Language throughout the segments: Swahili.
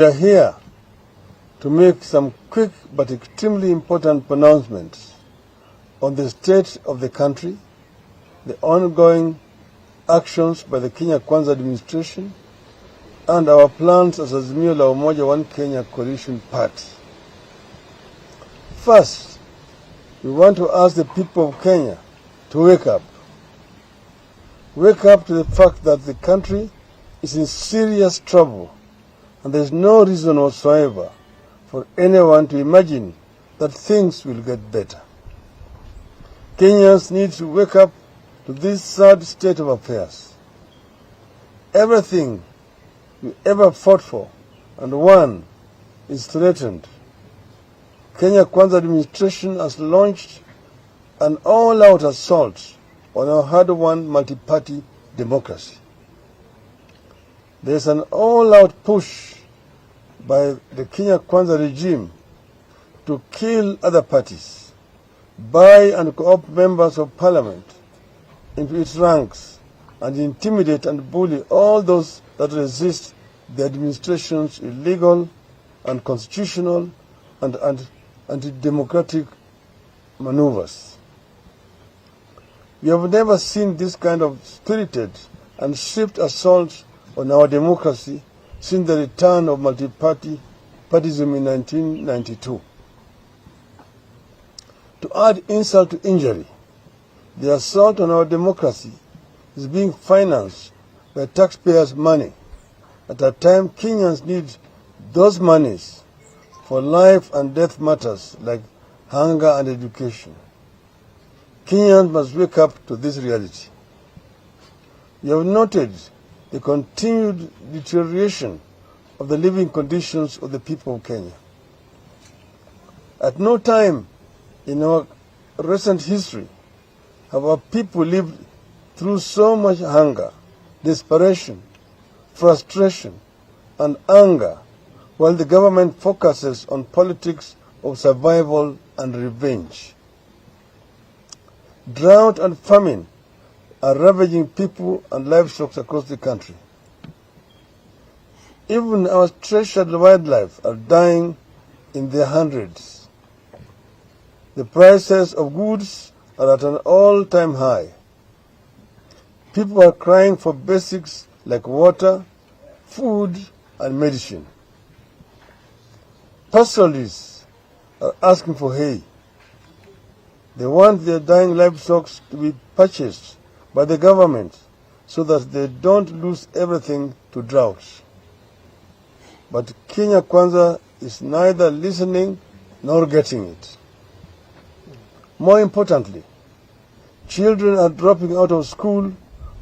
We are here to make some quick but extremely important pronouncements on the state of the country, the ongoing actions by the Kenya Kwanza administration, and our plans as Azimio la Umoja One Kenya Coalition Party. First, we want to ask the people of Kenya to wake up. Wake up to the fact that the country is in serious trouble, and there is no reason whatsoever for anyone to imagine that things will get better. Kenyans need to wake up to this sad state of affairs. Everything we ever fought for and won is threatened. Kenya Kwanza administration has launched an all-out assault on our hard-won multi-party democracy. There is an all-out push by the Kenya Kwanza regime to kill other parties, buy and co-opt members of parliament into its ranks, and intimidate and bully all those that resist the administration's illegal, unconstitutional, and anti-democratic maneuvers. We have never seen this kind of spirited and swift assault on our democracy since the return of multi-partyism in 1992. To add insult to injury, the assault on our democracy is being financed by taxpayers' money at a time Kenyans need those monies for life and death matters like hunger and education. Kenyans must wake up to this reality. We have noted the continued deterioration of the living conditions of the people of Kenya. At no time in our recent history have our people lived through so much hunger, desperation, frustration, and anger, while the government focuses on politics of survival and revenge. Drought and famine are ravaging people and livestock across the country. Even our treasured wildlife are dying in their hundreds. The prices of goods are at an all-time high. People are crying for basics like water, food, and medicine. Pastoralists are asking for hay. They want their dying livestock to be purchased by the government so that they don't lose everything to drought. But Kenya Kwanza is neither listening nor getting it. More importantly, children are dropping out of school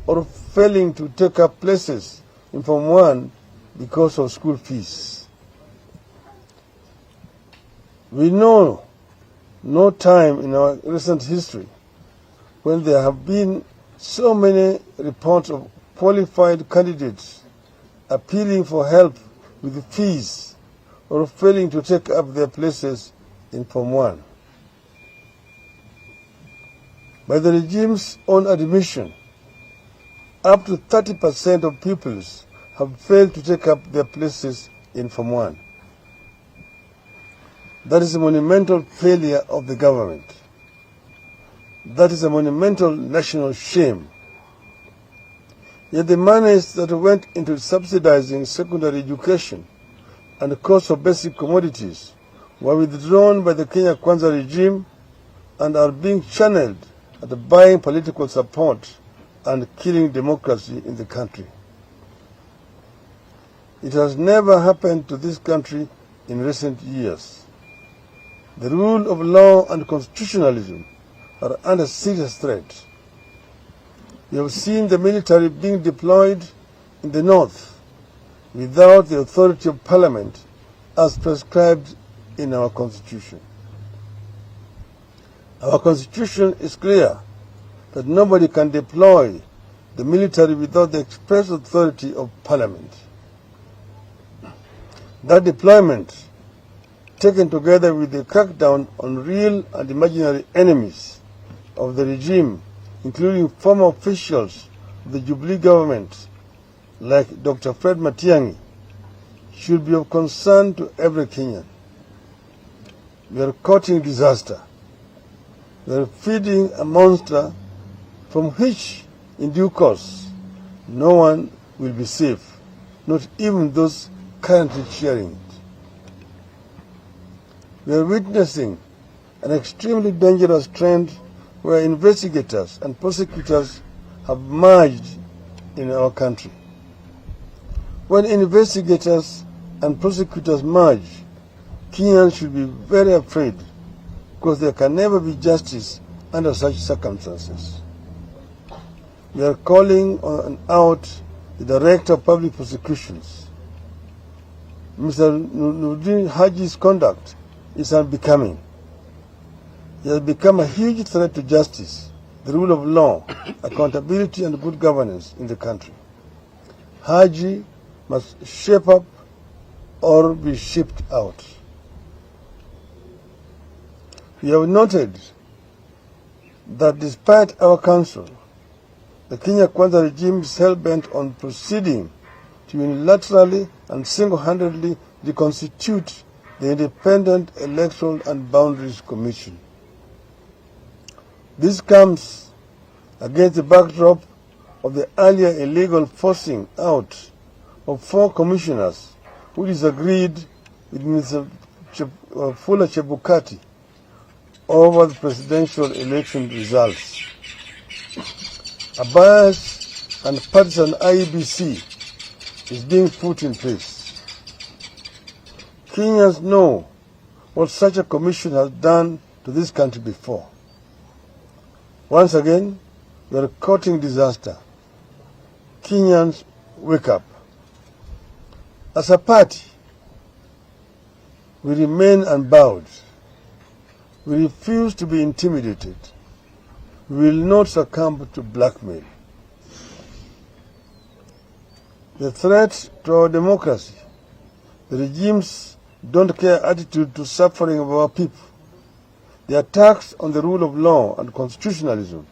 or failing to take up places in Form 1 because of school fees. We know no time in our recent history when there have been so many reports of qualified candidates appealing for help with fees or failing to take up their places in Form 1. By the regime's own admission, up to 30% of pupils have failed to take up their places in Form 1. That is a monumental failure of the government. That is a monumental national shame. Yet the monies that went into subsidizing secondary education and the cost of basic commodities were withdrawn by the Kenya Kwanza regime and are being channeled at buying political support and killing democracy in the country. It has never happened to this country in recent years. The rule of law and constitutionalism are under serious threat. We have seen the military being deployed in the north without the authority of parliament as prescribed in our constitution. Our constitution is clear that nobody can deploy the military without the express authority of parliament. That deployment, taken together with the crackdown on real and imaginary enemies of the regime, including former officials of the Jubilee government like Dr. Fred Matiang'i, should be of concern to every Kenyan. We are courting disaster. We are feeding a monster from which, in due course, no one will be safe, not even those currently cheering it. We are witnessing an extremely dangerous trend where investigators and prosecutors have merged in our country. When investigators and prosecutors merge, Kenyans should be very afraid because there can never be justice under such circumstances. We are calling out the Director of Public Prosecutions. Mr. Nurdin Haji's conduct is unbecoming. He has become a huge threat to justice, the rule of law, accountability, and good governance in the country. Haji must shape up or be shipped out. We have noted that despite our counsel, the Kenya Kwanza regime is hell-bent on proceeding to unilaterally and single-handedly reconstitute the Independent Electoral and Boundaries Commission. This comes against the backdrop of the earlier illegal forcing out of 4 commissioners who disagreed with Mr. Fuller Chebukati over the presidential election results. A biased and partisan IEBC is being put in place. Kenyans know what such a commission has done to this country before. Once again, we are courting disaster. Kenyans, wake up. As a party, we remain unbowed. We refuse to be intimidated. We will not succumb to blackmail. The threat to our democracy, the regime's don't care attitude to suffering of our people, the attacks on the rule of law and constitutionalism,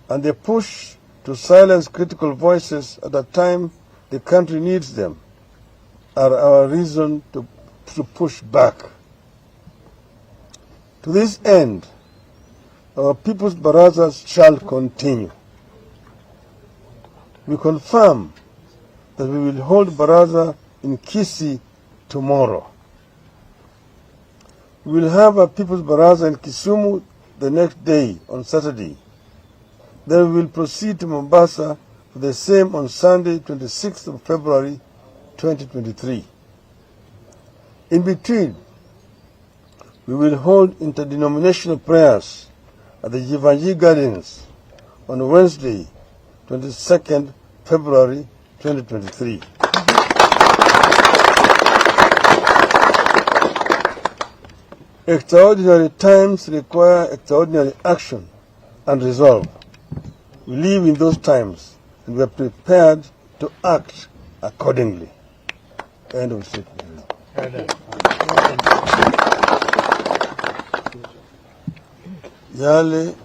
and the push to silence critical voices at a time the country needs them, are our reason to push back. To this end, our People's Barazas shall continue. We confirm that we will hold Baraza in Kisii tomorrow. We will have a People's Baraza in Kisumu the next day, on Saturday. Then we will proceed to Mombasa for the same on Sunday, 26th of February, 2023. In between, we will hold interdenominational prayers at the Jivanji Gardens on Wednesday, 22nd February 2023. Extraordinary times require extraordinary action and resolve. We live in those times and we are prepared to act accordingly. End of statement. Yale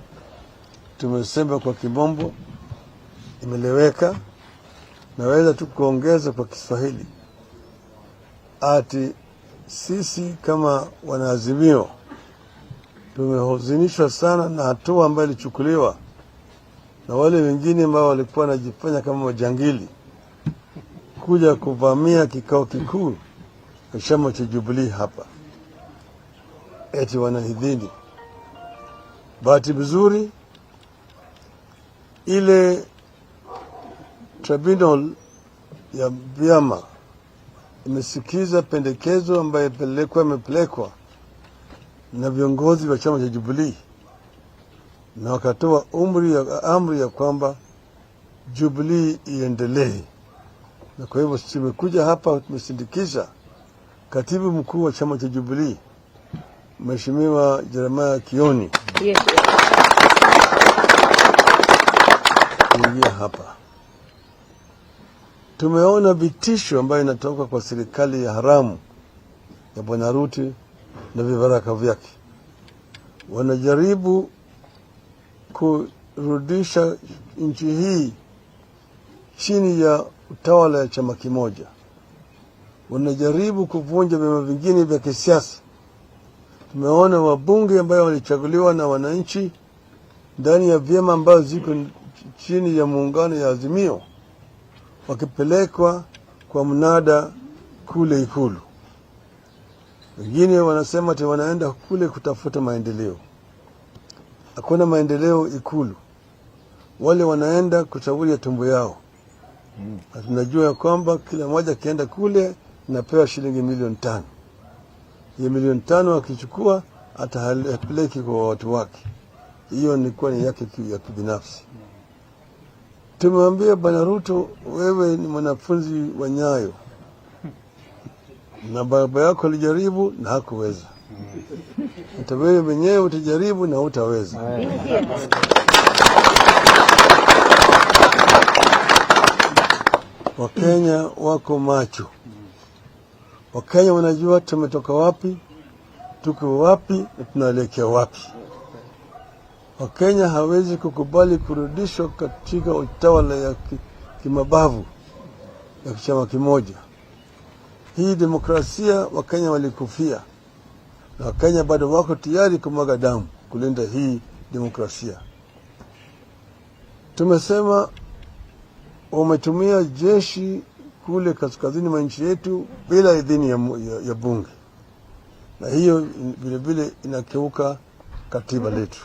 tumesema kwa Kimombo imeleweka, naweza tu kuongeza kwa Kiswahili. Ati sisi kama wanaazimio tumehuzunishwa sana na hatua ambayo ilichukuliwa na wale wengine ambao walikuwa wanajifanya kama majangili kuja kuvamia kikao kikuu cha chama cha Jubilee hapa. Eti wanahidhini. Bahati nzuri ile tribunal ya vyama imesikiza pendekezo ambayo imepelekwa na viongozi wa chama cha Jubilee na wakatoa amri ya kwamba Jubilee iendelee. Na kwa hivyo tumekuja hapa tumesindikisha katibu mkuu wa chama cha Jubilee Mheshimiwa Jeremiah Kioni. Yes. Kuingia hapa. Tumeona vitisho ambayo inatoka kwa serikali ya haramu ya Bwana Ruto na vibaraka vyake. Wanajaribu kurudisha nchi hii chini ya utawala ya chama kimoja. wanajaribu kuvunja vyama vingine vya kisiasa. Tumeona wabunge ambao walichaguliwa na wananchi ndani ya vyama ambao ziko chini ya muungano ya Azimio wakipelekwa kwa mnada kule Ikulu. Wengine wanasema ati wanaenda kule kutafuta maendeleo. Hakuna maendeleo Ikulu. Wale wanaenda kushauri tumbo yao. Tunajua kwamba kila mmoja kienda kule napewa shilingi milioni 5. Hiyo milioni 5 akichukua atapeleki kwa watu wake. Hiyo ni kwa yake ya kibinafsi. Tumemwambia Bwana Ruto, wewe ni mwanafunzi wa Nyayo. Na baba yako alijaribu na hakuweza. Hata wewe mwenyewe utajaribu na hutaweza. Wakenya wako macho. Wakenya wanajua tumetoka wapi, tuko wapi na tunaelekea wapi. Wakenya hawezi kukubali kurudishwa katika utawala ya kimabavu ya chama kimoja. Hii demokrasia Wakenya walikufia. Na Wakenya bado wako tayari kumwaga damu kulinda hii demokrasia. Tumesema wametumia jeshi kule kaskazini mwa nchi yetu bila idhini ya bunge. Na hiyo vile vile inakeuka katiba letu.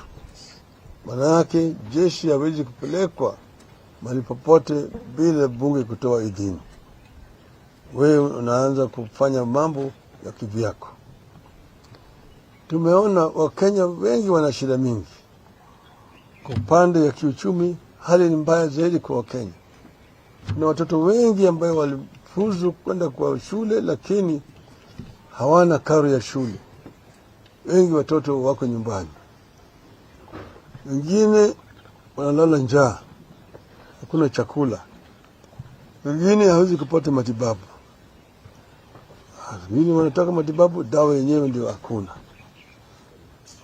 Maana yake jeshi hawezi kupelekwa mahali popote bila bunge kutoa idhini. Wewe unaanza kufanya mambo ya kivyako. Tumeona Wakenya wengi wana shida mingi. Kwa upande ya kiuchumi hali ni mbaya zaidi kwa Wakenya. Kuna watoto wengi ambao walifuzu kwenda kwa shule lakini hawana karo ya shule. Wengi watoto wako nyumbani. Wengine wanalala njaa. Hakuna chakula. Wengine hawezi kupata matibabu. Wengine wanataka matibabu, dawa yenyewe ndio hakuna.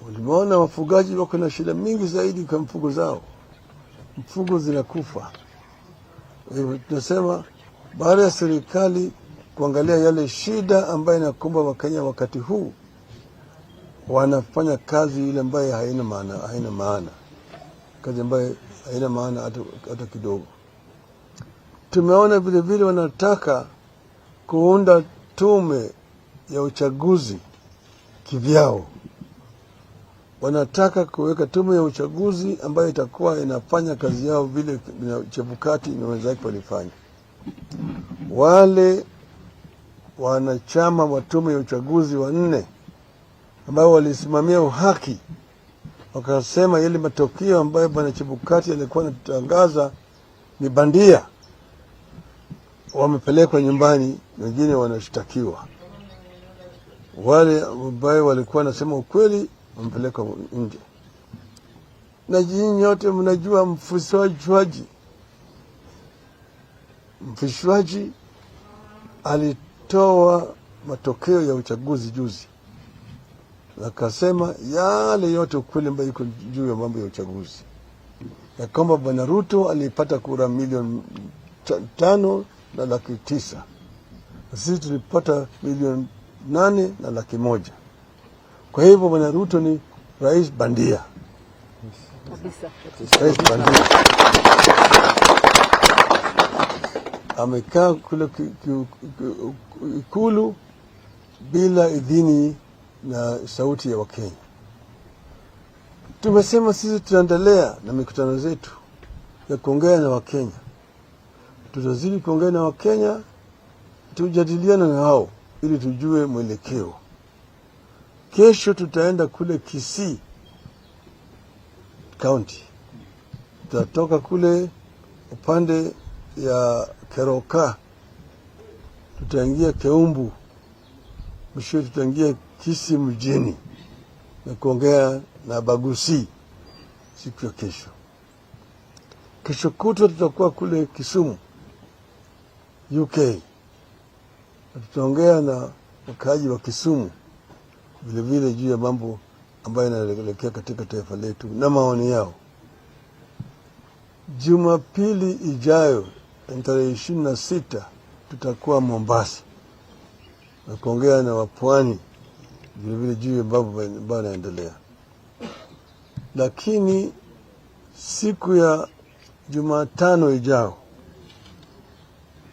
Uliona wafugaji wako na shida mingi zaidi kwa mfugo zao. Mfugo zinakufa. Tunasema baada ya serikali kuangalia yale shida ambayo inakumba Wakenya wakati huu, wanafanya kazi ile ambayo haina maana. Kazi ambayo haina maana hata kidogo. Tumeona vile vile wanataka kuunda tume ya uchaguzi kivyao. Wanataka kuweka tume ya uchaguzi ambayo itakuwa inafanya kazi yao vile Chebukati na wenzake walifanya. Wale wanachama wa tume ya uchaguzi 4 ambao walisimamia uhaki wakasema yale matokeo ambayo Bwana Chebukati alikuwa anatangaza ni bandia, wamepelekwa nyumbani, wengine wanashtakiwa. Wale ambao walikuwa nasema ukweli wamepelekwa nje. Na nyinyi nyote mnajua mfishwaji alitoa matokeo ya uchaguzi juzi. Akasema yale yote ukweli ambayo iko juu ya mambo ya uchaguzi. Ya kwamba Bwana Ruto alipata kura milioni 5,900,000. Sisi tulipata milioni 8,100,000. Kwa hivyo Bwana Ruto ni rais bandia. Kabisa. Rais bandia. Amekaa kule Ikulu bila idhini na sauti ya Wakenya. Tumesema sisi tutaendelea na mikutano zetu ya kuongea na Wakenya. Tutazidi kuongea na Wakenya, tujadiliana na hao ili tujue mwelekeo. Kesho tutaenda kule Kisii County. Tutatoka kule upande ya Keroka. Tutaingia Keumbu. Mwisho tutaingia Kisii mjini na kuongea na Bagusi siku ya kesho. Kesho kutwa tutakuwa kule Kisumu, UK. Tutaongea na wakaaji wa Kisumu vile vile juu ya mambo ambayo yanaelekea katika taifa letu na maoni yao. Jumapili ijayo tarehe 26 tutakuwa Mombasa. na kuongea na wapwani vile vile juu ya mambo yanaendelea. Lakini siku ya Jumatano ijao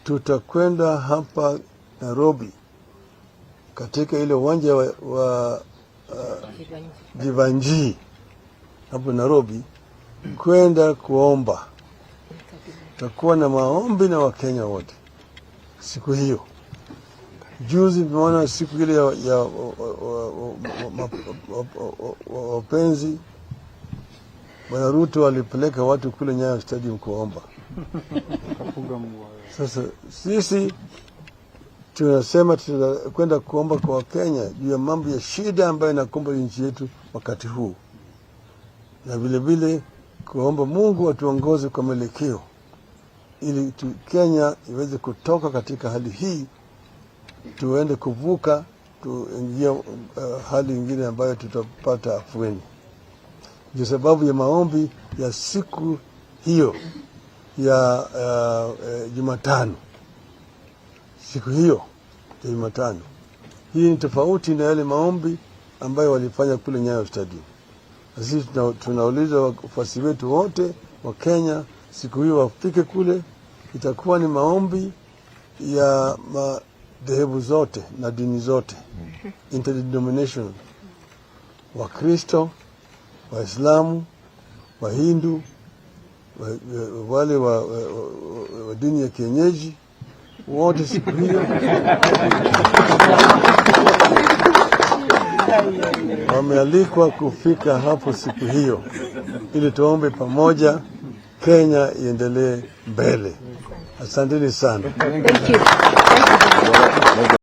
tutakwenda hapa Nairobi katika ile uwanja wa Jivanji hapo Nairobi kwenda kuomba. Tutakuwa na maombi na Wakenya wote siku hiyo. Juzi tumeona siku ile ya wapenzi, Bwana Ruto alipeleka watu kule Nyayo Stadium kuomba. Sasa sisi tunasema tutakwenda kuomba kwa Wakenya juu ya mambo ya shida ambayo inakumba nchi yetu wakati huu, na vile vile kuomba Mungu atuongoze kwa mwelekeo ili Kenya iweze kutoka katika hali hii, tuende kuvuka, tuingia hali nyingine ambayo tutapata afueni. Ndio sababu ya maombi ya siku hiyo ya Jumatano. Siku hiyo ya Jumatano hii ni tofauti na yale maombi ambayo walifanya kule Nyayo Stadium. Sisi tunauliza wafuasi wetu wote wa Kenya siku hiyo wafike kule. Itakuwa ni maombi ya madhehebu zote na dini zote, interdenominational, Wakristo, Waislamu, Wahindu, wale wa dini ya kienyeji, wote siku hiyo wamealikwa kufika hapo siku hiyo ili tuombe pamoja Kenya iendelee mbele. Asanteni sana. Thank you.